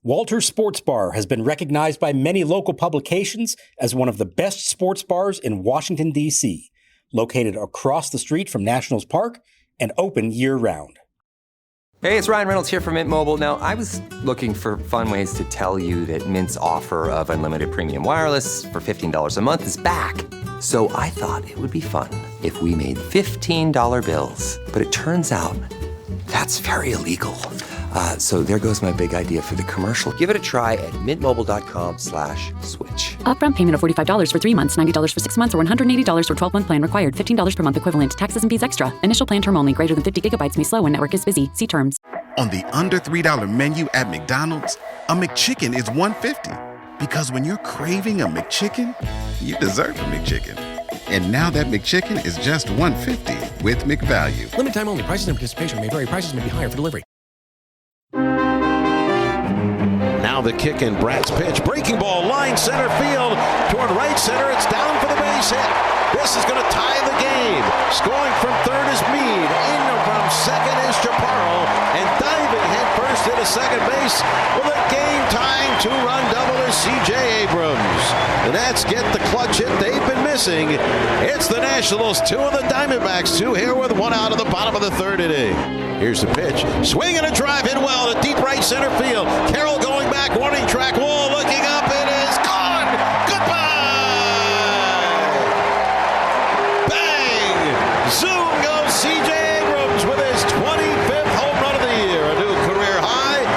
Walter's Sports Bar has been recognized by many local publications as one of the best sports bars in Washington, D.C., located across the street from Nationals Park and open year-round. Hey, it's Ryan Reynolds here from Mint Mobile. Now, I was looking for fun ways to tell you that Mint's offer of unlimited premium wireless for $15 a month is back. So I thought it would be fun if we made $15 bills. But it turns out that's very illegal. So there goes my big idea for the commercial. Give it a try at mintmobile.com/switch. Upfront payment of $45 for 3 months, $90 for 6 months, or $180 for 12-month plan required. $15 per month equivalent. Taxes and fees extra. Initial plan term only. Greater than 50 gigabytes may slow when network is busy. See terms. On the under $3 menu at McDonald's, a McChicken is $1.50. Because when you're craving a McChicken, you deserve a McChicken. And now that McChicken is just $1.50 with McValue. Limited time only. Prices and participation may vary. Prices may be higher for delivery. Now the kick and Brad's pitch. Breaking ball, line center field. Toward right center. It's down for the base hit. This is going to tie the game. Scoring from third is Mead. In from second is Chaparro. And diving head first into second base with a game-tying two-run double is C.J. Abrams. The Nats get the clutch hit they've been missing. It's the Nationals 2 and the Diamondbacks 2 here with 1 out of the bottom of the third inning. Here's the pitch. Swing and a drive hit well to deep right center field. Carroll going back, warning track wall, looking up. It is gone. Goodbye. Bang. Zoom goes C.J. Abrams with his 25th home run of the year. A new career high.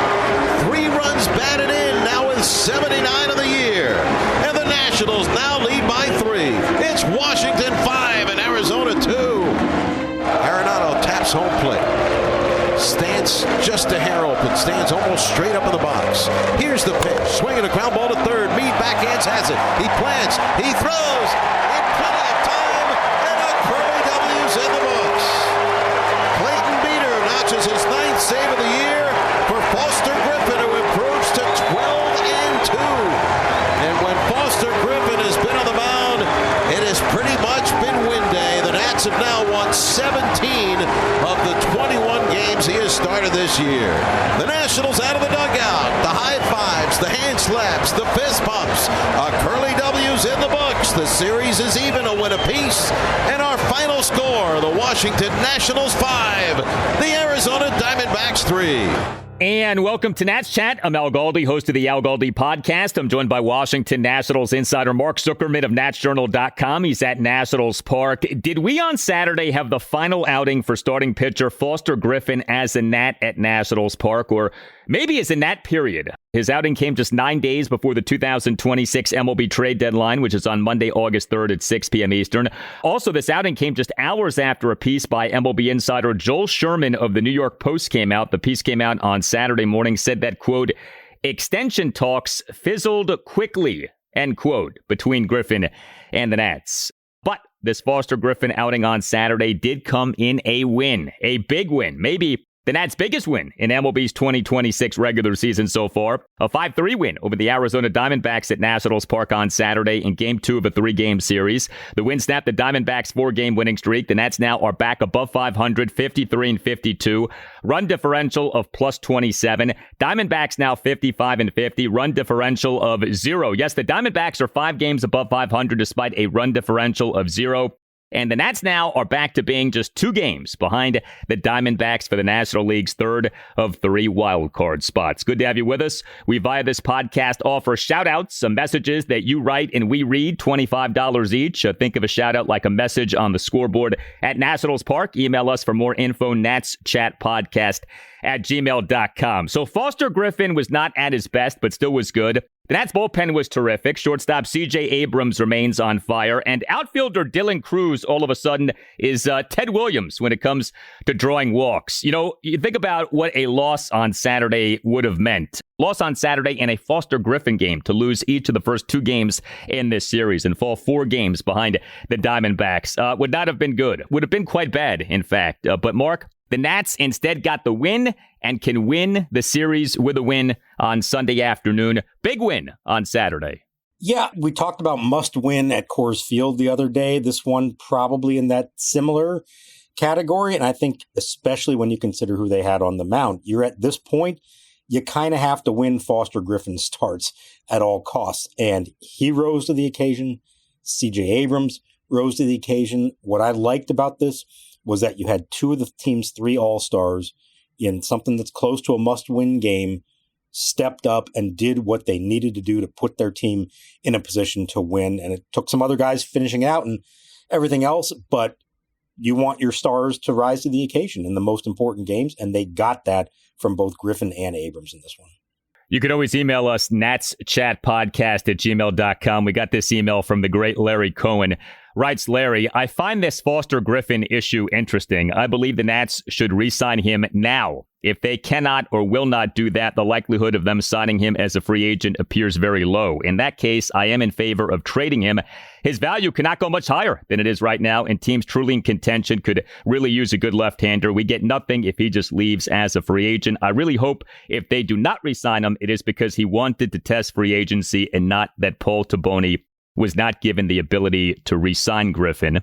3 runs batted in, now with 79 of the year. And the Nationals now lead by 3. It's Washington 5 and Arizona 2. Arenado taps home plate. Stance just a hair open. Stands almost straight up in the box. Here's the pitch. Swinging a ground ball to third. Mead backhands has it. He plants. He throws. In plenty of time. And a Curly W's in the books. Clayton Beater notches his 9th save of the year for Foster Griffin, who improves to 12-2. And when Foster Griffin has been on the mound, it has pretty much been win day. The Nats have now won 17 of the 21 games he has started this year. The Nationals out of the dugout. The high fives, the hand slaps, the fist bumps. A Curly W's in the books. The series is even, a win apiece. And our final score, the Washington Nationals 5, the Arizona Diamondbacks 3. And welcome to Nats Chat. I'm Al Galdi, host of the Al Galdi podcast. I'm joined by Washington Nationals insider Mark Zuckerman of NatsJournal.com. He's at Nationals Park. Did we on Saturday have the final outing for starting pitcher Foster Griffin as a Nat at Nationals Park, or maybe as a Nat period? His outing came just 9 days before the 2026 MLB trade deadline, which is on Monday, August 3rd at 6 p.m. Eastern. Also, this outing came just hours after a piece by MLB insider Joel Sherman of the New York Post came out. The piece came out on Saturday morning, said that, quote, extension talks fizzled quickly, end quote, between Griffin and the Nats. But this Foster Griffin outing on Saturday did come in a win, a big win, maybe the Nats' biggest win in MLB's 2026 regular season so far, a 5-3 win over the Arizona Diamondbacks at Nationals Park on Saturday in Game 2 of a 3-game series. The win snapped the Diamondbacks' 4-game winning streak. The Nats now are back above 500, 53-52. Run differential of plus 27. Diamondbacks now 55-50. Run differential of 0. Yes, the Diamondbacks are 5 games above 500 despite a run differential of 0. And the Nats now are back to being just 2 games behind the Diamondbacks for the National League's 3rd of 3 wildcard spots. Good to have you with us. We, via this podcast, offer shout-outs, some messages that you write and we read, $25 each. Think of a shout-out like a message on the scoreboard at Nationals Park. Email us for more info, natschatpodcast@gmail.com. So Foster Griffin was not at his best, but still was good. The Nats bullpen was terrific. Shortstop C.J. Abrams remains on fire. And outfielder Dylan Cruz all of a sudden is Ted Williams when it comes to drawing walks. You know, you think about what a loss on Saturday would have meant. Loss on Saturday in a Foster Griffin game to lose each of the first 2 games in this series and fall 4 games behind the Diamondbacks would not have been good. Would have been quite bad, in fact. But Mark, the Nats instead got the win and can win the series with a win on Sunday afternoon. Big win on Saturday. Yeah, we talked about must win at Coors Field the other day. This one probably in that similar category. And I think especially when you consider who they had on the mound, you're at this point you kind of have to win Foster Griffin starts at all costs. And he rose to the occasion. CJ Abrams rose to the occasion. What I liked about this was that you had two of the team's three all-stars in something that's close to a must-win game, stepped up and did what they needed to do to put their team in a position to win. And it took some other guys finishing it out and everything else, but you want your stars to rise to the occasion in the most important games, and they got that from both Griffin and Abrams in this one. You can always email us, natschatpodcast@gmail.com. We got this email from the great Larry Cohen. Writes Larry, I find this Foster Griffin issue interesting. I believe the Nats should re-sign him now. If they cannot or will not do that, the likelihood of them signing him as a free agent appears very low. In that case, I am in favor of trading him. His value cannot go much higher than it is right now, and teams truly in contention could really use a good left-hander. We get nothing if he just leaves as a free agent. I really hope if they do not re-sign him, it is because he wanted to test free agency and not that Paul Taboni was not given the ability to re-sign Griffin.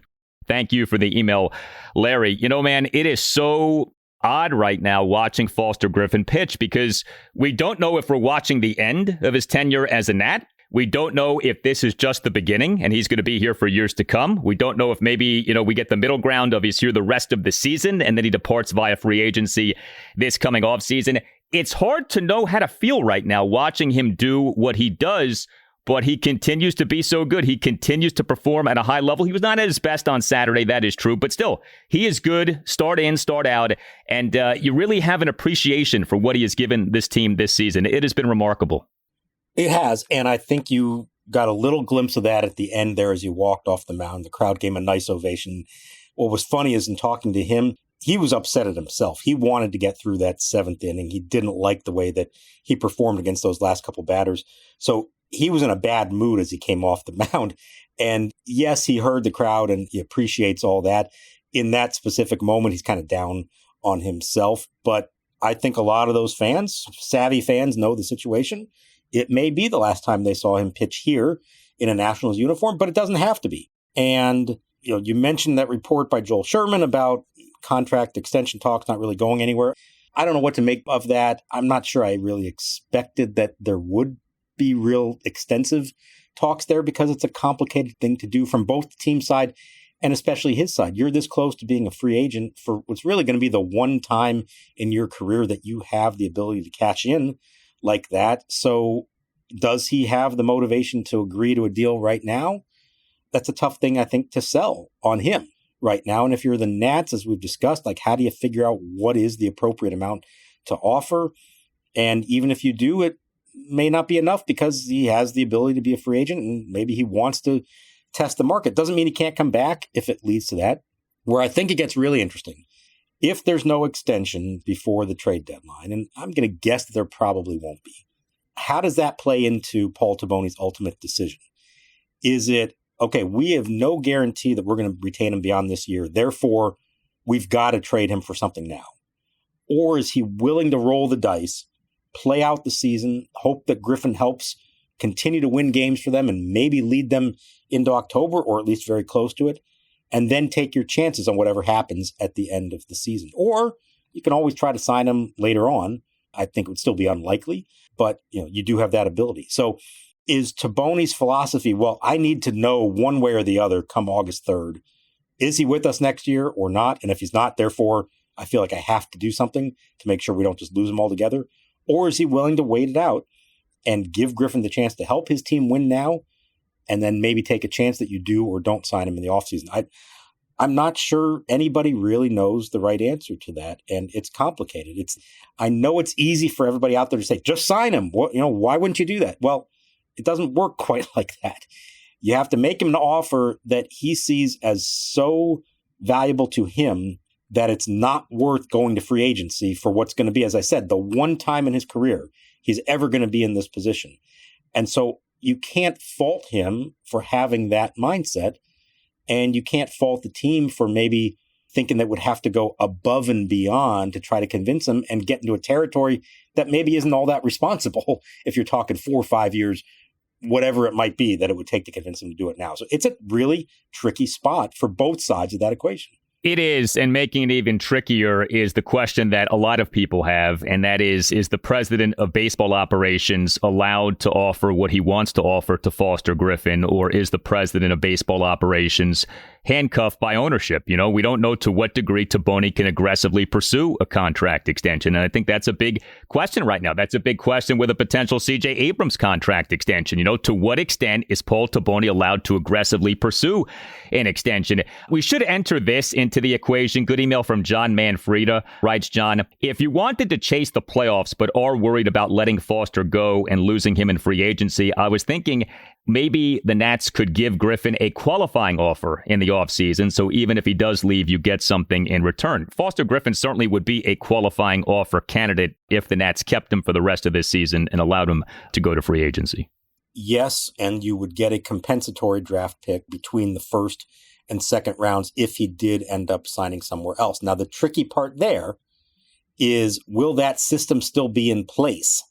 Thank you for the email, Larry. You know, man, it is so odd right now watching Foster Griffin pitch because we don't know if we're watching the end of his tenure as a Nat. We don't know if this is just the beginning and he's going to be here for years to come. We don't know if maybe, we get the middle ground of he's here the rest of the season and then he departs via free agency this coming offseason. It's hard to know how to feel right now watching him do what he does, but he continues to be so good. He continues to perform at a high level. He was not at his best on Saturday, that is true, but still, he is good, start in, start out, and you really have an appreciation for what he has given this team this season. It has been remarkable. It has, and I think you got a little glimpse of that at the end there as you walked off the mound. The crowd gave him a nice ovation. What was funny is in talking to him, he was upset at himself. He wanted to get through that seventh inning. He didn't like the way that he performed against those last couple batters. So he was in a bad mood as he came off the mound. And yes, he heard the crowd and he appreciates all that. In that specific moment, he's kind of down on himself. But I think a lot of those fans, savvy fans, know the situation. It may be the last time they saw him pitch here in a Nationals uniform, but it doesn't have to be. And you mentioned that report by Joel Sherman about contract extension talks not really going anywhere. I don't know what to make of that. I'm not sure I really expected that there would be real extensive talks there because it's a complicated thing to do from both the team side and especially his side. You're this close to being a free agent for what's really going to be the one time in your career that you have the ability to cash in like that. So does he have the motivation to agree to a deal right now? That's a tough thing, I think, to sell on him right now. And if you're the Nats, as we've discussed, like how do you figure out what is the appropriate amount to offer? And even if you do, it may not be enough because he has the ability to be a free agent and maybe he wants to test the market. Doesn't mean he can't come back if it leads to that. Where I think it gets really interesting, if there's no extension before the trade deadline, and I'm going to guess that there probably won't be, how does that play into Paul Taboni's ultimate decision? Is it, okay, we have no guarantee that we're going to retain him beyond this year, therefore we've got to trade him for something now? Or is he willing to roll the dice, play out the season, hope that Griffin helps continue to win games for them and maybe lead them into October or at least very close to it, and then take your chances on whatever happens at the end of the season? Or you can always try to sign him later on. I think it would still be unlikely, but you do have that ability. So is Taboni's philosophy, well, I need to know one way or the other come August 3rd, is he with us next year or not? And if he's not, therefore, I feel like I have to do something to make sure we don't just lose him altogether. Or is he willing to wait it out and give Griffin the chance to help his team win now and then maybe take a chance that you do or don't sign him in the offseason? I'm not sure anybody really knows the right answer to that, and it's complicated. I know it's easy for everybody out there to say, just sign him. Why wouldn't you do that? Well, it doesn't work quite like that. You have to make him an offer that he sees as so valuable to him that it's not worth going to free agency for what's going to be, as I said, the one time in his career he's ever going to be in this position. And so you can't fault him for having that mindset, and you can't fault the team for maybe thinking that would have to go above and beyond to try to convince him and get into a territory that maybe isn't all that responsible if you're talking 4 or 5 years, whatever it might be that it would take to convince him to do it now. So it's a really tricky spot for both sides of that equation. It is, and making it even trickier is the question that a lot of people have, and that is the president of baseball operations allowed to offer what he wants to offer to Foster Griffin, or is the president of baseball operations handcuffed by ownership? You know, we don't know to what degree Taboni can aggressively pursue a contract extension, and I think that's a big question right now. That's a big question with a potential C.J. Abrams contract extension. You know, to what extent is Paul Taboni allowed to aggressively pursue an extension? We should enter this into the equation. Good email from John Manfreda. Writes John, if you wanted to chase the playoffs but are worried about letting Foster go and losing him in free agency, I was thinking maybe the Nats could give Griffin a qualifying offer in the offseason, so even if he does leave, you get something in return. Foster Griffin certainly would be a qualifying offer candidate if the Nats kept him for the rest of this season and allowed him to go to free agency. Yes, and you would get a compensatory draft pick between the first and second rounds if he did end up signing somewhere else. Now, the tricky part there is, will that system still be in place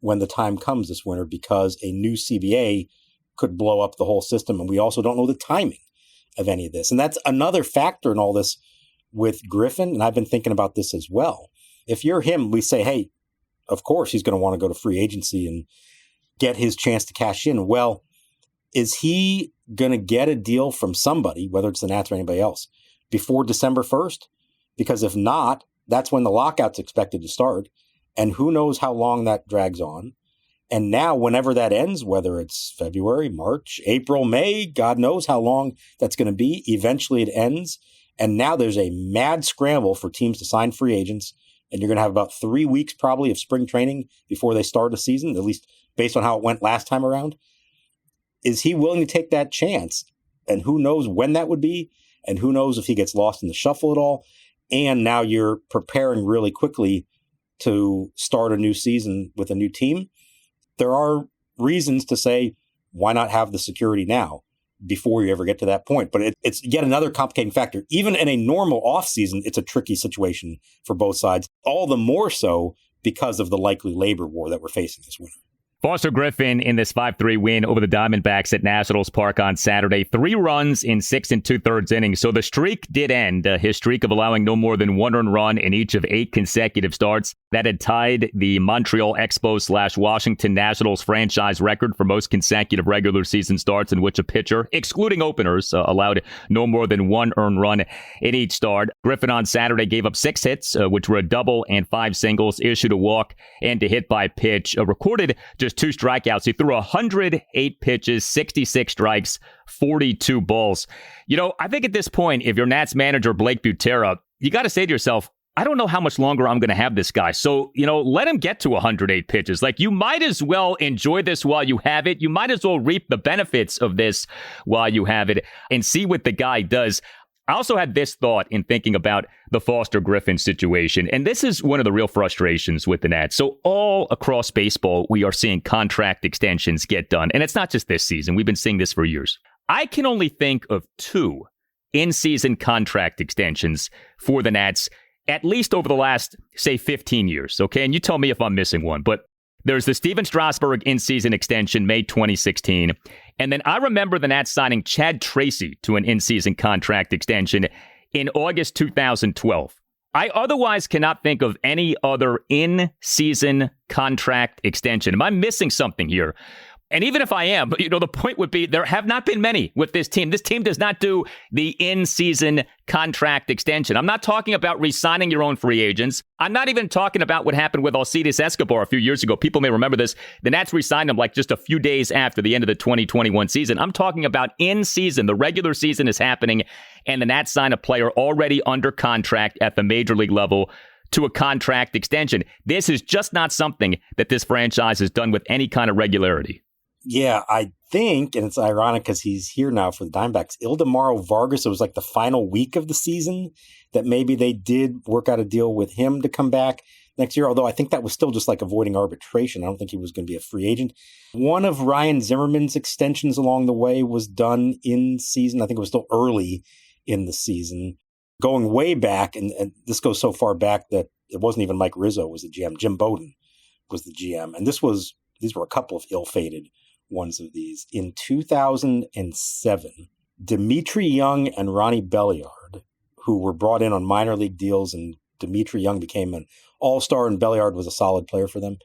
when the time comes this winter? Because a new CBA could blow up the whole system, and we also don't know the timing of any of this. And that's another factor in all this with Griffin, and I've been thinking about this as well. If you're him, we say, hey, of course he's going to want to go to free agency and get his chance to cash in. Well, is he going to get a deal from somebody, whether it's the Nats or anybody else, before December 1st? Because if not, that's when the lockout's expected to start. And who knows how long that drags on. And now, whenever that ends, whether it's February, March, April, May, God knows how long that's going to be, eventually it ends. And now there's a mad scramble for teams to sign free agents. And you're going to have about 3 weeks probably of spring training before they start a season, at least based on how it went last time around. Is he willing to take that chance? And who knows when that would be? And who knows if he gets lost in the shuffle at all? And now you're preparing really quickly to start a new season with a new team. There are reasons to say, why not have the security now before you ever get to that point? But it's yet another complicating factor. Even in a normal offseason, it's a tricky situation for both sides, all the more so because of the likely labor war that we're facing this winter. Foster Griffin in this 5-3 win over the Diamondbacks at Nationals Park on Saturday. 3 runs in 6 2/3 innings. So the streak did end. His streak of allowing no more than 1 earned run in each of 8 consecutive starts. That had tied the Montreal Expos / Washington Nationals franchise record for most consecutive regular season starts in which a pitcher, excluding openers, allowed no more than 1 earned run in each start. Griffin on Saturday gave up 6 hits, which were a double and 5 singles, issued a walk and a hit by pitch, recorded just 2 strikeouts. He threw 108 pitches, 66 strikes, 42 balls. You know, I think at this point, if you're Nats manager Blake Butera, you got to say to yourself, I don't know how much longer I'm going to have this guy. So, you know, let him get to 108 pitches. Like, you might as well enjoy this while you have it. You might as well reap the benefits of this while you have it and see what the guy does. I also had this thought in thinking about the Foster Griffin situation, and this is one of the real frustrations with the Nats. So all across baseball, we are seeing contract extensions get done, and it's not just this season. We've been seeing this for years. I can only think of 2 in-season contract extensions for the Nats, at least over the last, say, 15 years, okay? And you tell me if I'm missing one, but there's the Steven Strasburg in-season extension, May 2016. And then I remember the Nats signing Chad Tracy to an in-season contract extension in August 2012. I otherwise cannot think of any other in-season contract extension. Am I missing something here? And even if I am, you know, the point would be there have not been many with this team. This team does not do the in-season contract extension. I'm not talking about re-signing your own free agents. I'm not even talking about what happened with Alcides Escobar a few years ago. People may remember this. The Nats re-signed him like just a few days after the end of the 2021 season. I'm talking about in-season. The regular season is happening, and the Nats sign a player already under contract at the major league level to a contract extension. This is just not something that this franchise has done with any kind of regularity. Yeah, I think, and it's ironic because he's here now for the Diamondbacks, Ildemaro Vargas, it was like the final week of the season that maybe they did work out a deal with him to come back next year, although I think that was still just like avoiding arbitration. I don't think he was going to be a free agent. One of Ryan Zimmerman's extensions along the way was done in season. I think it was still early in the season. Going way back, and this goes so far back that it wasn't even Mike Rizzo was the GM. Jim Bowden was the GM. And these were a couple of ill-fated ones of these. In 2007, Dimitri Young and Ronnie Belliard, who were brought in on minor league deals, and Dimitri Young became an all-star, and Belliard was a solid player for them.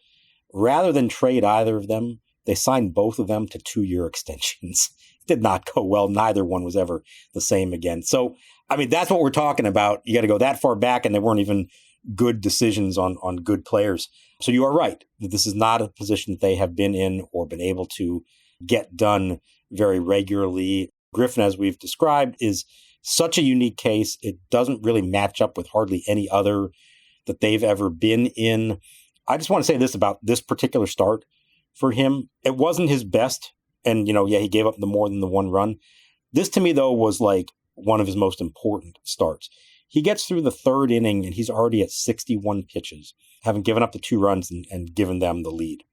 Rather than trade either of them, they signed both of them to 2-year extensions. It did not go well. Neither one was ever the same again. So, I mean, that's what we're talking about. You got to go that far back, and they weren't even good decisions on good players. So you are right that this is not a position that they have been in or been able to get done very regularly. Griffin, as we've described, is such a unique case. It doesn't really match up with hardly any other that they've ever been in. I just want to say this about this particular start for him. It wasn't his best. And, he gave up the more than the one run. This to me, though, was like one of his most important starts. He gets through the third inning and he's already at 61 pitches, having given up the 2 runs and given them the lead.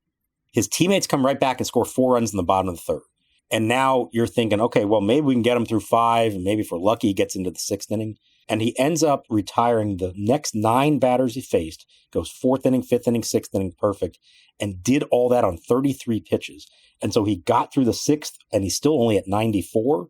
His teammates come right back and score 4 runs in the bottom of the third. And now you're thinking, okay, well, maybe we can get him through 5, and maybe if we're lucky, he gets into the 6th inning. And he ends up retiring the next 9 batters he faced, goes 4th inning, 5th inning, 6th inning, perfect, and did all that on 33 pitches. And so he got through the 6th, and he's still only at 94,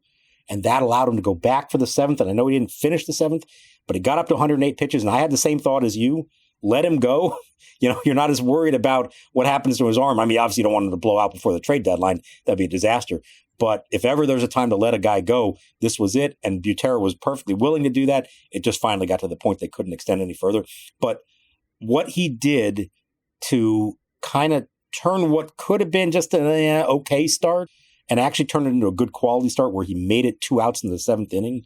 and that allowed him to go back for the 7th. And I know he didn't finish the 7th, but he got up to 108 pitches, and I had the same thought as you. Let him go. You're not as worried about what happens to his arm. I mean, obviously you don't want him to blow out before the trade deadline. That'd be a disaster. But if ever there's a time to let a guy go, this was it. And Butera was perfectly willing to do that. It just finally got to the point they couldn't extend any further. But what he did to kind of turn what could have been just an okay start and actually turn it into a good quality start where he made it 2 outs in the 7th inning,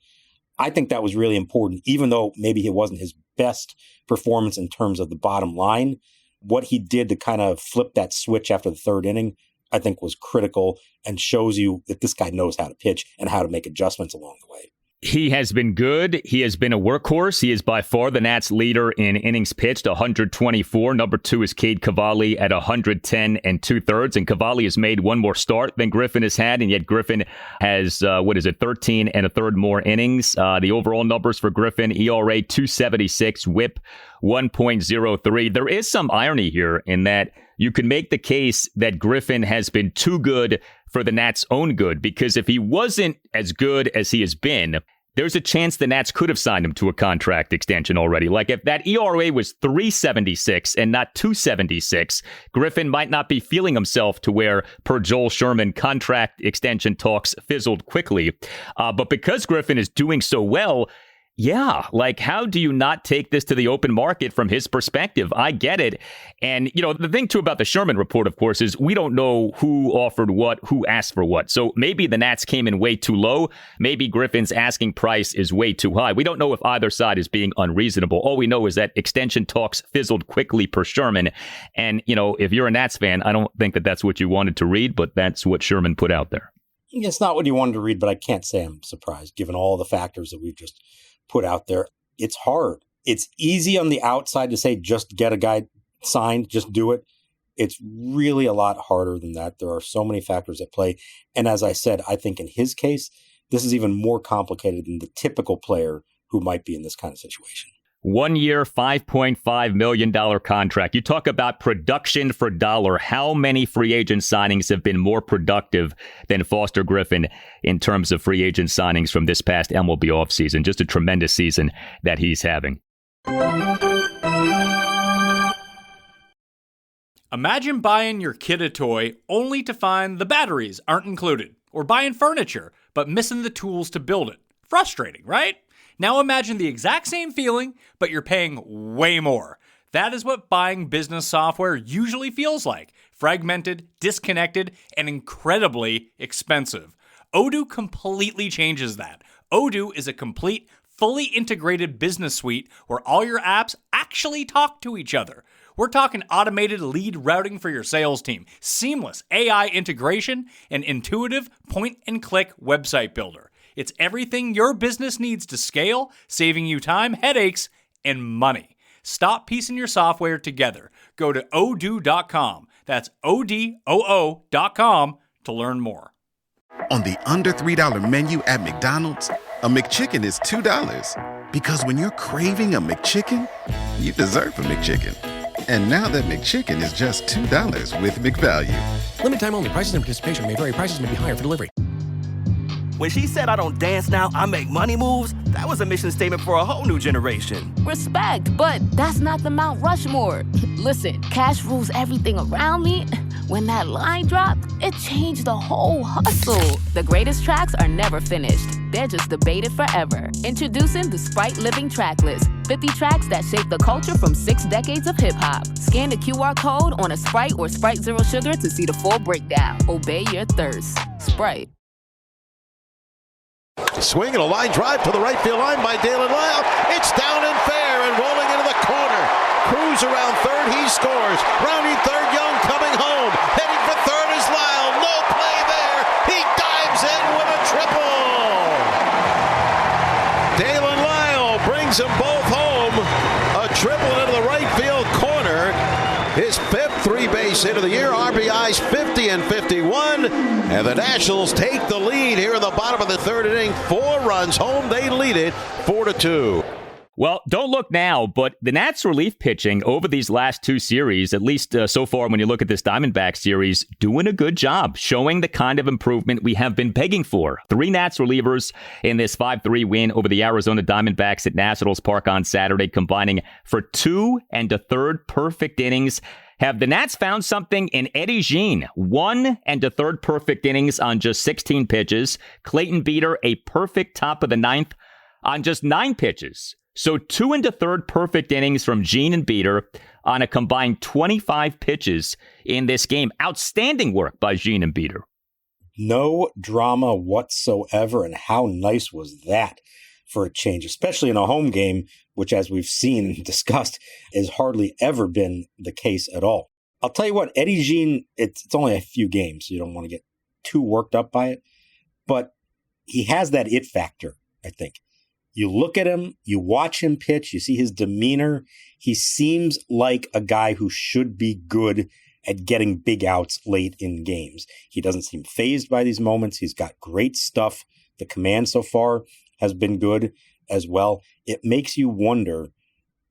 I think that was really important, even though maybe it wasn't his best performance in terms of the bottom line. What he did to kind of flip that switch after the 3rd inning, I think was critical and shows you that this guy knows how to pitch and how to make adjustments along the way. He has been good. He has been a workhorse. He is by far the Nats leader in innings pitched, 124. Number 2 is Cade Cavalli at 110 2/3. And Cavalli has made 1 more start than Griffin has had. And yet Griffin has, 13 1/3 more innings. The overall numbers for Griffin, ERA 2.76, whip 1.03. There is some irony here in that you can make the case that Griffin has been too good for the Nats' own good, because if he wasn't as good as he has been, there's a chance the Nats could have signed him to a contract extension already. Like if that ERA was 3.76 and not 2.76, Griffin might not be feeling himself to where, per Joel Sherman, contract extension talks fizzled quickly. But because Griffin is doing so well, how do you not take this to the open market from his perspective? I get it. And, the thing, too, about the Sherman report, of course, is we don't know who offered what, who asked for what. So maybe the Nats came in way too low. Maybe Griffin's asking price is way too high. We don't know if either side is being unreasonable. All we know is that extension talks fizzled quickly per Sherman. And, if you're a Nats fan, I don't think that that's what you wanted to read, but that's what Sherman put out there. It's not what you wanted to read, but I can't say I'm surprised, given all the factors that we've just put out there. It's hard. It's easy on the outside to say, just get a guy signed, just do it. It's really a lot harder than that. There are so many factors at play. And as I said, I think in his case, this is even more complicated than the typical player who might be in this kind of situation. 1 year, $5.5 million contract. You talk about production for dollar. How many free agent signings have been more productive than Foster Griffin in terms of free agent signings from this past MLB offseason? Just a tremendous season that he's having. Imagine buying your kid a toy only to find the batteries aren't included, or buying furniture but missing the tools to build it. Frustrating, right? Now imagine the exact same feeling, but you're paying way more. That is what buying business software usually feels like. Fragmented, disconnected, and incredibly expensive. Odoo completely changes that. Odoo is a complete, fully integrated business suite where all your apps actually talk to each other. We're talking automated lead routing for your sales team, seamless AI integration, and intuitive point-and-click website builder. It's everything your business needs to scale, saving you time, headaches, and money. Stop piecing your software together. Go to odoo.com. That's ODOO.com to learn more. On the under $3 menu at McDonald's, a McChicken is $2. Because when you're craving a McChicken, you deserve a McChicken. And now that McChicken is just $2 with McValue. Limited time only. Prices and participation may vary. Prices may be higher for delivery. When she said I don't dance now, I make money moves, that was a mission statement for a whole new generation. Respect, but that's not the Mount Rushmore. Listen, cash rules everything around me. When that line dropped, it changed the whole hustle. The greatest tracks are never finished. They're just debated forever. Introducing the Sprite Living Track List. 50 tracks that shape the culture from 6 decades of hip-hop. Scan the QR code on a Sprite or Sprite Zero Sugar to see the full breakdown. Obey your thirst. Sprite. Swing and a line drive to the right field line by Daylen Lile. It's down and fair and rolling into the corner. Cruz around third, he scores. Rounding third, Young coming home. Heading for third is Lile. No play there. He dives in with a triple. Daylen Lile brings them both home. A triple into the right field corner. His 5th 3-base hit of the year. RBIs 50 and 51. And the Nationals take the lead here in the bottom of the 3rd inning. 4 runs home. They lead it 4-2. Well, don't look now, but the Nats relief pitching over these last 2 series, at least so far when you look at this Diamondback series, doing a good job, showing the kind of improvement we have been begging for. 3 Nats relievers in this 5-3 win over the Arizona Diamondbacks at Nationals Park on Saturday, combining for 2 1/3 perfect innings. Have the Nats found something in Eddie Jean? 1 1/3 perfect innings on just 16 pitches. Clayton Beeter, a perfect top of the 9th on just 9 pitches. So 2 1/3 perfect innings from Jean and Beeter on a combined 25 pitches in this game. Outstanding work by Jean and Beeter. No drama whatsoever, and how nice was that for a change, especially in a home game, which, as we've seen and discussed, has hardly ever been the case at all. I'll tell you what, Eddie Jean, it's only a few games, so you don't want to get too worked up by it, but he has that it factor, I think. You look at him, you watch him pitch, you see his demeanor. He seems like a guy who should be good at getting big outs late in games. He doesn't seem fazed by these moments. He's got great stuff. The command so far has been good as well. It makes you wonder,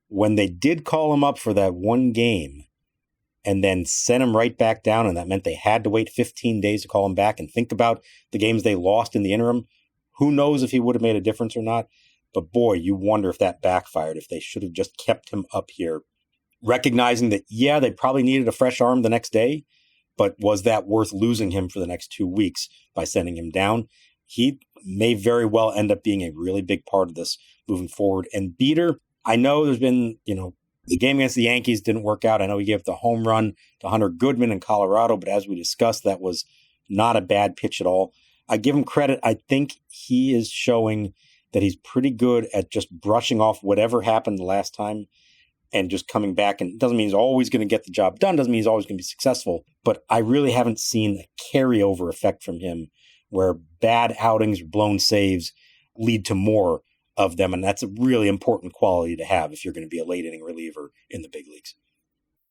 when they did call him up for that one game and then sent him right back down, and that meant they had to wait 15 days to call him back, and think about the games they lost in the interim. Who knows if he would have made a difference or not? But boy, you wonder if that backfired, if they should have just kept him up here, recognizing that, yeah, they probably needed a fresh arm the next day, but was that worth losing him for the next 2 weeks by sending him down? He may very well end up being a really big part of this moving forward. And Beeter, I know there's been, the game against the Yankees didn't work out. I know he gave the home run to Hunter Goodman in Colorado, but as we discussed, that was not a bad pitch at all. I give him credit. I think he is showing that he's pretty good at just brushing off whatever happened the last time and just coming back. And it doesn't mean he's always going to get the job done. Doesn't mean he's always going to be successful. But I really haven't seen a carryover effect from him where bad outings, blown saves lead to more of them. And that's a really important quality to have if you're going to be a late inning reliever in the big leagues.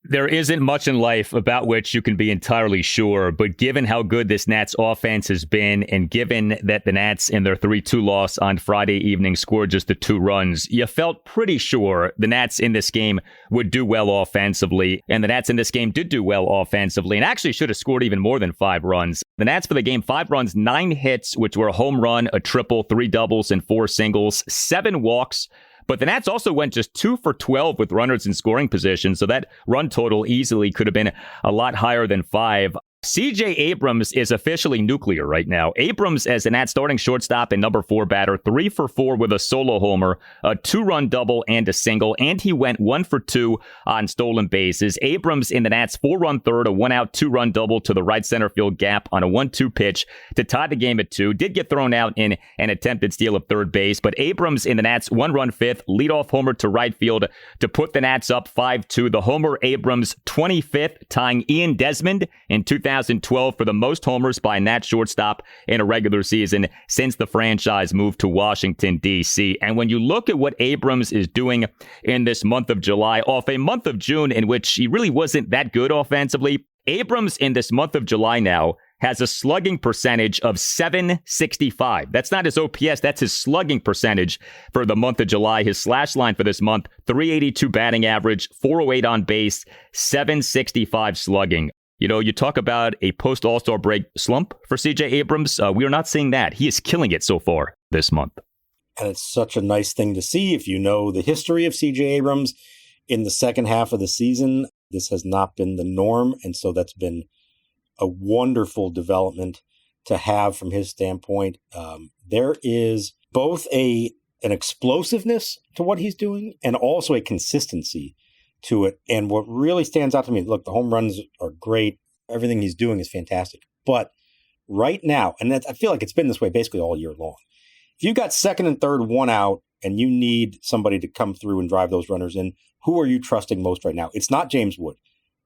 There isn't much in life about which you can be entirely sure, but given how good this Nats offense has been, and given that the Nats in their 3-2 loss on Friday evening scored just the 2 runs, you felt pretty sure the Nats in this game would do well offensively, and the Nats in this game did do well offensively, and actually should have scored even more than 5 runs. The Nats for the game, 5 runs, 9 hits, which were a home run, a triple, 3 doubles, and 4 singles, 7 walks. But the Nats also went just 2 for 12 with runners in scoring position, so that run total easily could have been a lot higher than 5. C.J. Abrams is officially nuclear right now. Abrams, as the Nats starting shortstop and number 4 batter, 3 for 4 with a solo homer, a 2-run double and a single, and he went 1 for 2 on stolen bases. Abrams in the Nats 4-run third, a 1-out 2-run double to the right center field gap on a 1-2 pitch to tie the game at 2. Did get thrown out in an attempted steal of third base, but Abrams in the Nats 1-run fifth, leadoff homer to right field to put the Nats up 5-2. The homer Abrams 25th, tying Ian Desmond in 2012 for the most homers by a Nats shortstop in a regular season since the franchise moved to Washington, D.C. And when you look at what Abrams is doing in this month of July, off a month of June in which he really wasn't that good offensively, Abrams in this month of July now has a slugging percentage of .765. That's not his OPS, that's his slugging percentage for the month of July. His slash line for this month, .382 batting average, .408 on base, .765 slugging. You know, you talk about a post-All-Star break slump for C.J. Abrams. We are not seeing that. He is killing it so far this month. And it's such a nice thing to see. If you know the history of C.J. Abrams in the second half of the season, this has not been the norm. And so that's been a wonderful development to have from his standpoint. There is both an explosiveness to what he's doing and also a consistency to it. And what really stands out to me, look, the home runs are great. Everything he's doing is fantastic. But right now, and I feel like it's been this way basically all year long, if you've got second and third, one out, and you need somebody to come through and drive those runners in, who are you trusting most right now? It's not James Wood.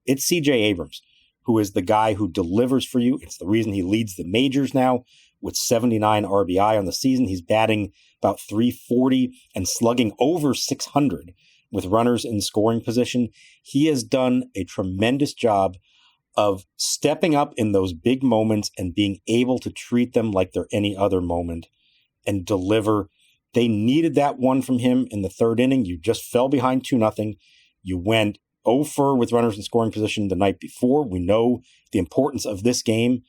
It's C.J. Abrams, who is the guy who delivers for you. It's the reason he leads the majors now with 79 RBI on the season. He's batting about .340 and slugging over .600 with runners in scoring position. He has done a tremendous job of stepping up in those big moments and being able to treat them like they're any other moment and deliver. They needed that one from him in the third inning. You just fell behind 2-0. You went 0-for with runners in scoring position the night before. We know the importance of this game,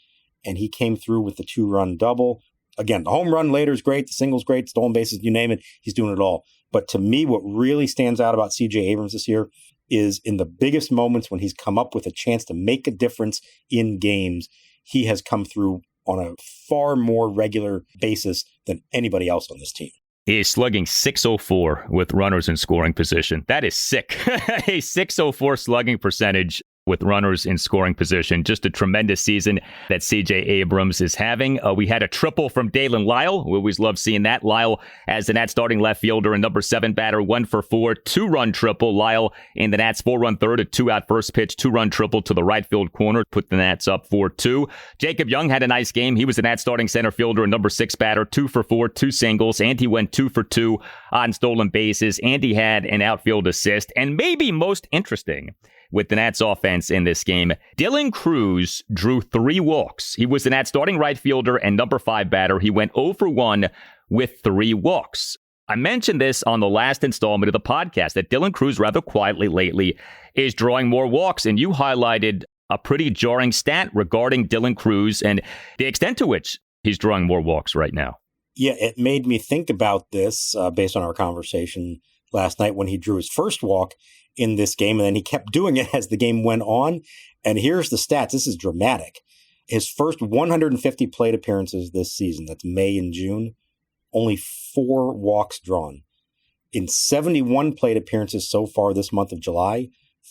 and he came through with the 2-run double. Again, the home run later is great. The single's great. Stolen bases, you name it. He's doing it all. But to me, what really stands out about C.J. Abrams this year is in the biggest moments when he's come up with a chance to make a difference in games, he has come through on a far more regular basis than anybody else on this team. He is slugging .604 with runners in scoring position. That is sick. A .604 slugging percentage with runners in scoring position. Just a tremendous season that C.J. Abrams is having. We had a triple from Daylen Lile. We always love seeing that. Lile as the Nats starting left fielder and number 7 batter, 1-for-4, 2-run triple. Lile in the Nats 4-run third, a 2-out first pitch, 2-run triple to the right field corner, put the Nats up 4-2. Jacob Young had a nice game. He was the Nats starting center fielder and number 6 batter, 2-for-4, 2 singles, and he went 2-for-2 on stolen bases, and he had an outfield assist. And maybe most interesting with the Nats offense in this game, Dylan Crews drew 3 walks. He was the Nats starting right fielder and number 5 batter. He went 0-for-1 with 3 walks. I mentioned this on the last installment of the podcast that Dylan Crews rather quietly lately is drawing more walks, and you highlighted a pretty jarring stat regarding Dylan Crews and the extent to which he's drawing more walks right now. Yeah, it made me think about this based on our conversation last night when he drew his first walk in this game, and then he kept doing it as the game went on. And here's the stats. This is dramatic. His first 150 plate appearances this season, that's May and June, only 4 walks drawn. In 71 plate appearances so far this month of July,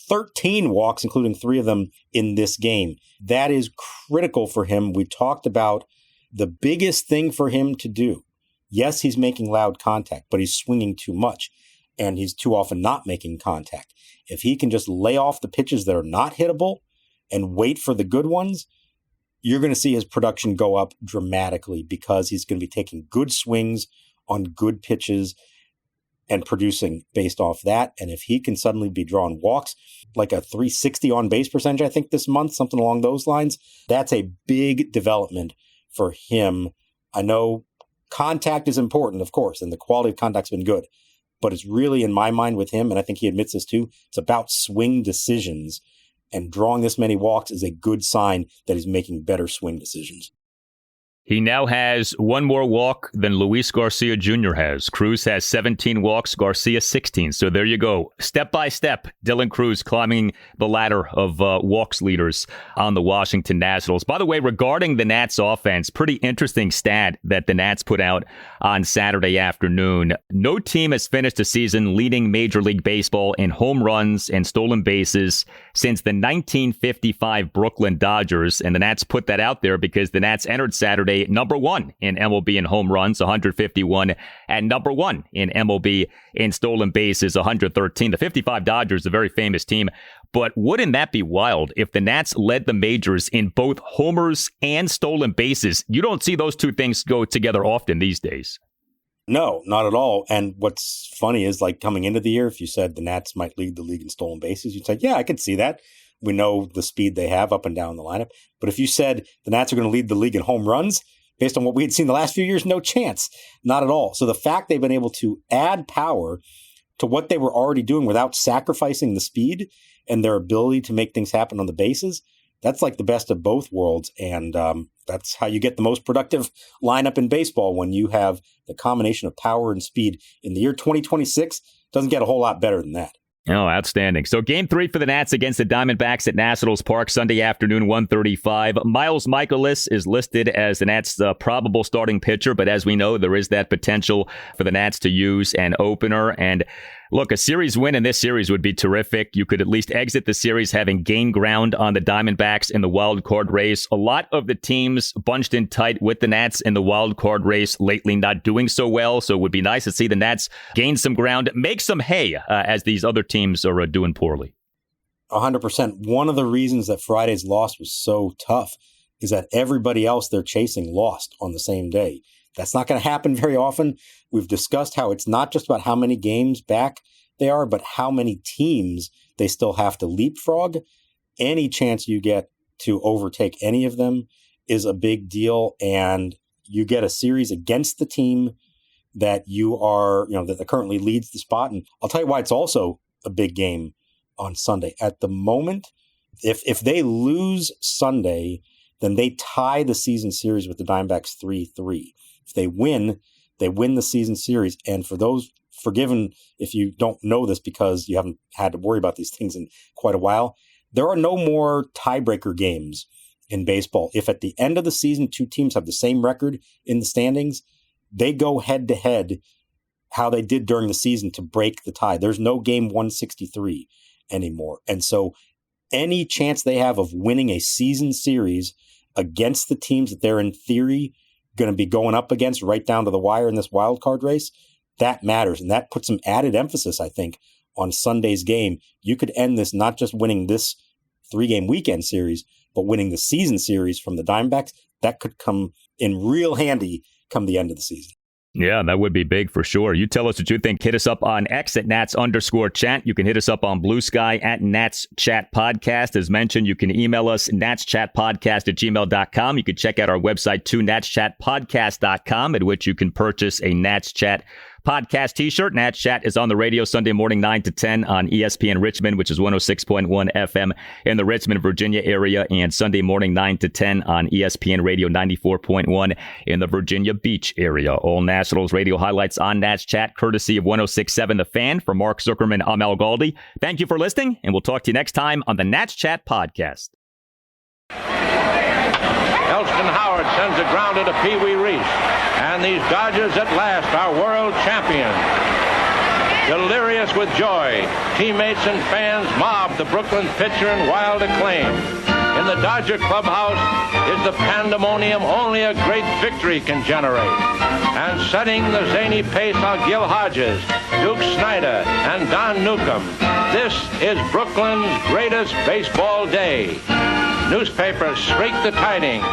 13 walks, including 3 of them in this game. That is critical for him. We talked about the biggest thing for him to do. Yes, he's making loud contact, but he's swinging too much. And he's too often not making contact. If he can just lay off the pitches that are not hittable and wait for the good ones, you're going to see his production go up dramatically because he's going to be taking good swings on good pitches and producing based off that. And if he can suddenly be drawing walks, like a .360 on base percentage, I think this month, something along those lines, that's a big development for him. I know contact is important, of course, and the quality of contact's been good. But it's really, in my mind with him, and I think he admits this too, it's about swing decisions. And drawing this many walks is a good sign that he's making better swing decisions. He now has 1 more walk than Luis Garcia Jr. has. Cruz has 17 walks, Garcia 16. So there you go. Step by step, Dylan Crews climbing the ladder of walks leaders on the Washington Nationals. By the way, regarding the Nats offense, pretty interesting stat that the Nats put out on Saturday afternoon. No team has finished a season leading Major League Baseball in home runs and stolen bases since the 1955 Brooklyn Dodgers. And the Nats put that out there because the Nats entered Saturday number 1 in MLB in home runs, 151, and number 1 in MLB in stolen bases, 113. The 55 Dodgers, a very famous team. But wouldn't that be wild if the Nats led the majors in both homers and stolen bases? You don't see those two things go together often these days. No, not at all. And what's funny is, like, coming into the year, if you said the Nats might lead the league in stolen bases, you'd say, yeah, I could see that. We know the speed they have up and down the lineup. But if you said the Nats are going to lead the league in home runs, based on what we had seen the last few years, no chance. Not at all. So the fact they've been able to add power to what they were already doing without sacrificing the speed and their ability to make things happen on the bases, that's like the best of both worlds. And that's how you get the most productive lineup in baseball, when you have the combination of power and speed. In the year 2026, doesn't get a whole lot better than that. Oh, outstanding. So Game 3 for the Nats against the Diamondbacks at Nationals Park Sunday afternoon, 1:35. Miles Mikolas is listed as the Nats' probable starting pitcher, but as we know, there is that potential for the Nats to use an opener. And look, a series win in this series would be terrific. You could at least exit the series having gained ground on the Diamondbacks in the wild card race. A lot of the teams bunched in tight with the Nats in the wild card race lately, not doing so well. So it would be nice to see the Nats gain some ground, make some hay as these other teams are doing poorly. 100%. One of the reasons that Friday's loss was so tough is that everybody else they're chasing lost on the same day. That's not going to happen very often. We've discussed how it's not just about how many games back they are, but how many teams they still have to leapfrog. Any chance you get to overtake any of them is a big deal, and you get a series against the team that you are, that currently leads the spot. And I'll tell you why it's also a big game on Sunday. At the moment, if they lose Sunday, then they tie the season series with the Diamondbacks 3-3. If they win the season series. And for those forgiven if you don't know this because you haven't had to worry about these things in quite a while, there are no more tiebreaker games in baseball. If at the end of the season, two teams have the same record in the standings, they go head to head how they did during the season to break the tie. There's no game 163 anymore. And so any chance they have of winning a season series against the teams that they're in theory going to be going up against right down to the wire in this wild card race, that matters. And that puts some added emphasis, I think, on Sunday's game. You could end this not just winning this 3-game weekend series, but winning the season series from the Diamondbacks. That could come in real handy come the end of the season. Yeah, that would be big for sure. You tell us what you think. Hit us up on X at Nats_chat. You can hit us up on Blue Sky at Nats Chat Podcast. As mentioned, you can email us natschatpodcast@gmail.com. You can check out our website too, natschatpodcast.com, at which you can purchase a Nats Chat Podcast t-shirt. Nats Chat is on the radio Sunday morning 9 to 10 on ESPN Richmond, which is 106.1 FM in the Richmond, Virginia area, and Sunday morning 9 to 10 on ESPN Radio 94.1 in the Virginia Beach area. All Nationals radio highlights on Nats Chat, courtesy of 106.7 The Fan. For Mark Zuckerman, I'm Al Galdi. Thank you for listening, and we'll talk to you next time on the Nats Chat Podcast. Elston Howard sends a grounder to Pee Wee Reese. And these Dodgers at last are world champions. Delirious with joy, teammates and fans mob the Brooklyn pitcher in wild acclaim. In the Dodger clubhouse is the pandemonium only a great victory can generate. And setting the zany pace are Gil Hodges, Duke Snyder, and Don Newcomb. This is Brooklyn's greatest baseball day. Newspapers shriek the tidings.